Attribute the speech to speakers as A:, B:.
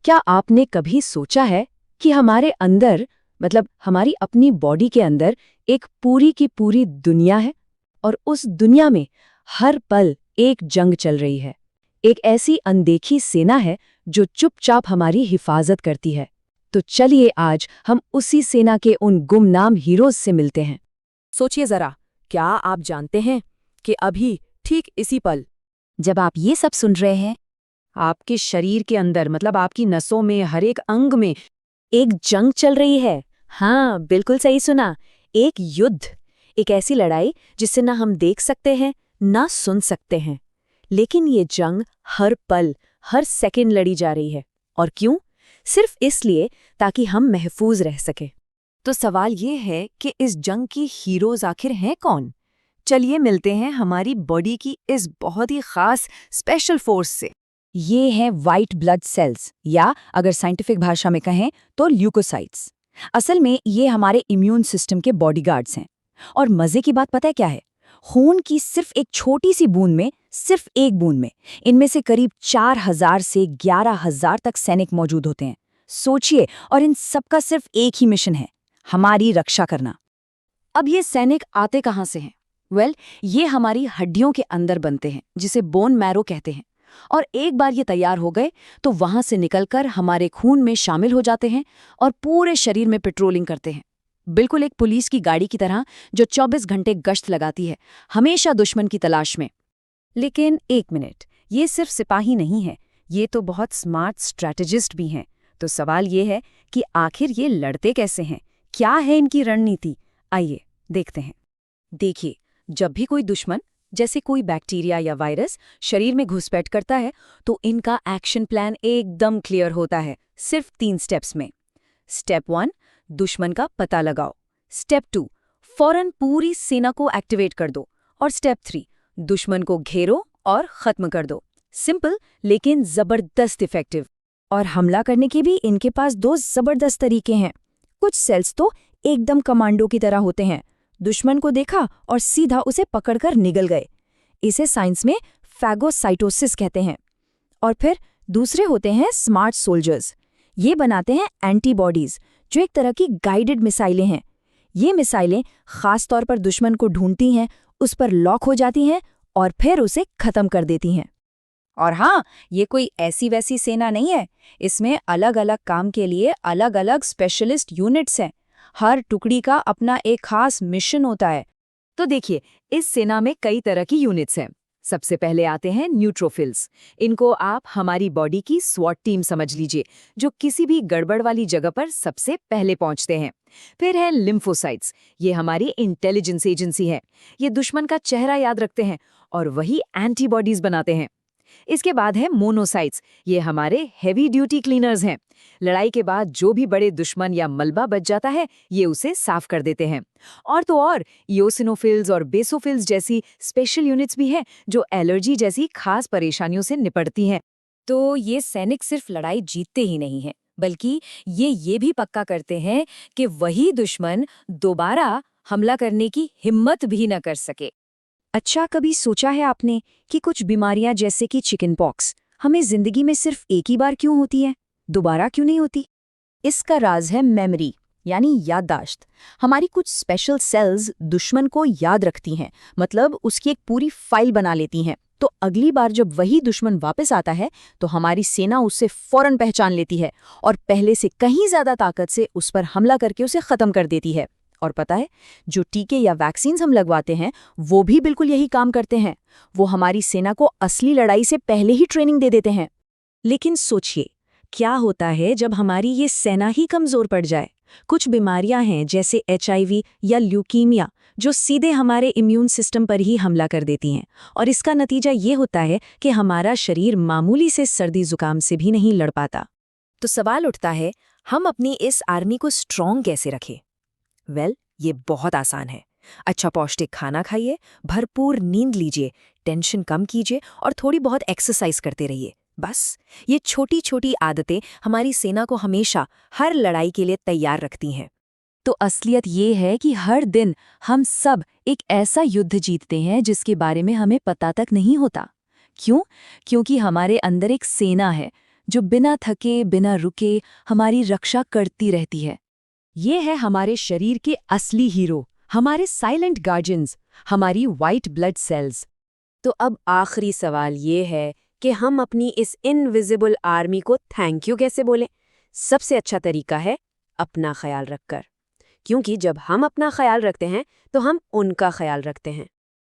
A: क्या आपने कभी सोचा है कि हमारे अंदर मतलब हमारी अपनी बॉडी के अंदर एक पूरी की पूरी दुनिया है और उस दुनिया में हर पल एक जंग चल रही है। एक ऐसी अनदेखी सेना है जो चुपचाप हमारी हिफाजत करती है। तो चलिए आज हम उसी सेना के उन गुमनाम हीरोज से मिलते हैं।
B: सोचिए जरा, क्या आप जानते हैं कि अभी ठीक इसी पल
A: जब आप ये सब सुन रहे हैं, आपके शरीर के अंदर मतलब आपकी नसों में हर एक अंग में एक जंग चल रही है। हाँ, बिल्कुल सही सुना। एक युद्ध, एक ऐसी लड़ाई जिसे ना हम देख सकते हैं ना सुन सकते हैं, लेकिन ये जंग हर पल हर सेकंड लड़ी जा रही है। और क्यों? सिर्फ इसलिए ताकि हम महफूज रह सके।
B: तो सवाल ये है कि इस जंग की हीरोज आखिर हैं कौन? चलिए मिलते हैं हमारी बॉडी की इस बहुत ही खास स्पेशल फोर्स से।
A: ये हैं वाइट ब्लड सेल्स, या अगर साइंटिफिक भाषा में कहें तो ल्यूकोसाइट्स। असल में ये हमारे इम्यून सिस्टम के बॉडीगार्ड्स हैं। और मजे की बात पता है क्या है? खून की सिर्फ एक छोटी सी बूंद में, सिर्फ एक बूंद में इनमें से करीब 4000 से 11000 तक सैनिक मौजूद होते हैं। सोचिए, और इन सबका सिर्फ एक ही मिशन है, हमारी रक्षा करना। अब ये सैनिक आते कहाँ से हैं? ये हमारी हड्डियों के अंदर बनते हैं, जिसे बोन मैरो कहते हैं। और एक बार ये तैयार हो गए तो वहां से निकलकर हमारे खून में शामिल हो जाते हैं और पूरे शरीर में पेट्रोलिंग करते हैं। बिल्कुल एक पुलिस की गाड़ी की तरह जो 24 घंटे गश्त लगाती है, हमेशा दुश्मन की तलाश में। लेकिन एक मिनट, ये सिर्फ सिपाही नहीं है, ये तो बहुत स्मार्ट स्ट्रैटेजिस्ट भी हैं। तो सवाल ये है कि आखिर ये लड़ते कैसे हैं? क्या है इनकी रणनीति? आइए देखते हैं। देखिए, जब भी कोई दुश्मन जैसे कोई बैक्टीरिया या वायरस शरीर में घुसपैठ करता है तो इनका एक्शन प्लान एकदम क्लियर होता है, सिर्फ 3 स्टेप्स में। स्टेप 1, दुश्मन का पता लगाओ। स्टेप 2, फौरन पूरी सेना को एक्टिवेट कर दो। और स्टेप 3, दुश्मन को घेरो और खत्म कर दो। सिंपल लेकिन जबरदस्त इफेक्टिव। और हमला करने के भी इनके पास 2 जबरदस्त तरीके हैं। कुछ सेल्स तो एकदम कमांडो की तरह होते हैं, दुश्मन को देखा और सीधा उसे पकड़कर निगल गए। इसे साइंस में फैगोसाइटोसिस कहते हैं। और फिर दूसरे होते हैं स्मार्ट सोल्जर्स। ये बनाते हैं एंटीबॉडीज, जो एक तरह की गाइडेड मिसाइलें हैं। ये मिसाइलें खास तौर पर दुश्मन को ढूंढती हैं, उस पर लॉक हो जाती हैं और फिर उसे खत्म कर देती हैं। और हाँ, ये कोई ऐसी वैसी सेना नहीं है। इसमें अलग अलग काम के लिए अलग अलग स्पेशलिस्ट यूनिट्स हैं। हर टुकड़ी का अपना एक खास मिशन होता है।
B: तो देखिए, इस सेना में कई तरह की यूनिट्स हैं। सबसे पहले आते हैं न्यूट्रोफिल्स। इनको आप हमारी बॉडी की स्वॉट टीम समझ लीजिए, जो किसी भी गड़बड़ वाली जगह पर सबसे पहले पहुंचते हैं। फिर है लिम्फोसाइट्स। ये हमारी इंटेलिजेंस एजेंसी है। ये दुश्मन का चेहरा याद रखते हैं और वही एंटीबॉडीज बनाते हैं। इसके बाद है मोनोसाइट्स। ये हमारे हेवी ड्यूटी क्लीनर्स हैं। लड़ाई के बाद जो भी बड़े दुश्मन या मलबा बच जाता है, ये उसे साफ कर देते हैं। और तो और इओसिनोफिल्स और बेसोफिल्स जैसी स्पेशल यूनिट्स भी हैं, जो एलर्जी जैसी खास परेशानियों से निपटती हैं।
A: तो ये सैनिक सिर्फ लड़ाई जीतते ही नहीं हैं, बल्कि ये भी पक्का करते हैं कि वही दुश्मन दोबारा हमला करने की हिम्मत भी न कर सके। अच्छा, कभी सोचा है आपने कि कुछ बीमारियां जैसे कि चिकन पॉक्स हमें जिंदगी में सिर्फ एक ही बार क्यों होती है, दोबारा क्यों नहीं होती? इसका राज है मेमोरी, यानी याददाश्त। हमारी कुछ स्पेशल सेल्स दुश्मन को याद रखती हैं, मतलब उसकी एक पूरी फाइल बना लेती हैं। तो अगली बार जब वही दुश्मन वापस आता है तो हमारी सेना उससे फौरन पहचान लेती है और पहले से कहीं ज्यादा ताकत से उस पर हमला करके उसे खत्म कर देती है। और पता है, जो टीके या वैक्सीन्स हम लगवाते हैं वो भी बिल्कुल यही काम करते हैं। वो हमारी सेना को असली लड़ाई से पहले ही ट्रेनिंग दे देते हैं। लेकिन सोचिए, क्या होता है जब हमारी ये सेना ही कमजोर पड़ जाए? कुछ बीमारियां हैं जैसे HIV या ल्यूकीमिया, जो सीधे हमारे इम्यून सिस्टम पर ही हमला कर देती हैं। और इसका नतीजा ये होता है कि हमारा शरीर मामूली से सर्दी जुकाम से भी नहीं लड़ पाता।
B: तो सवाल उठता है, हम अपनी इस आर्मी को स्ट्रॉन्ग कैसे रखें? ये बहुत आसान है। अच्छा पौष्टिक खाना खाइए, भरपूर नींद लीजिए, टेंशन कम कीजिए और थोड़ी बहुत एक्सरसाइज करते रहिए। बस ये छोटी छोटी आदतें हमारी सेना को हमेशा हर लड़ाई के लिए तैयार रखती हैं।
A: तो असलियत ये है कि हर दिन हम सब एक ऐसा युद्ध जीतते हैं जिसके बारे में हमें पता तक नहीं होता। क्यों? क्योंकि हमारे अंदर एक सेना है जो बिना थके बिना रुके हमारी रक्षा करती रहती है।
B: ये है हमारे शरीर के असली हीरो, हमारे साइलेंट गार्जियंस, हमारी वाइट ब्लड सेल्स।
C: तो अब आखिरी सवाल ये है कि हम अपनी इस इनविजिबल आर्मी को थैंक यू कैसे बोलें? सबसे अच्छा तरीका है अपना ख्याल रखकर, क्योंकि जब हम अपना ख्याल रखते हैं तो हम उनका ख्याल रखते हैं।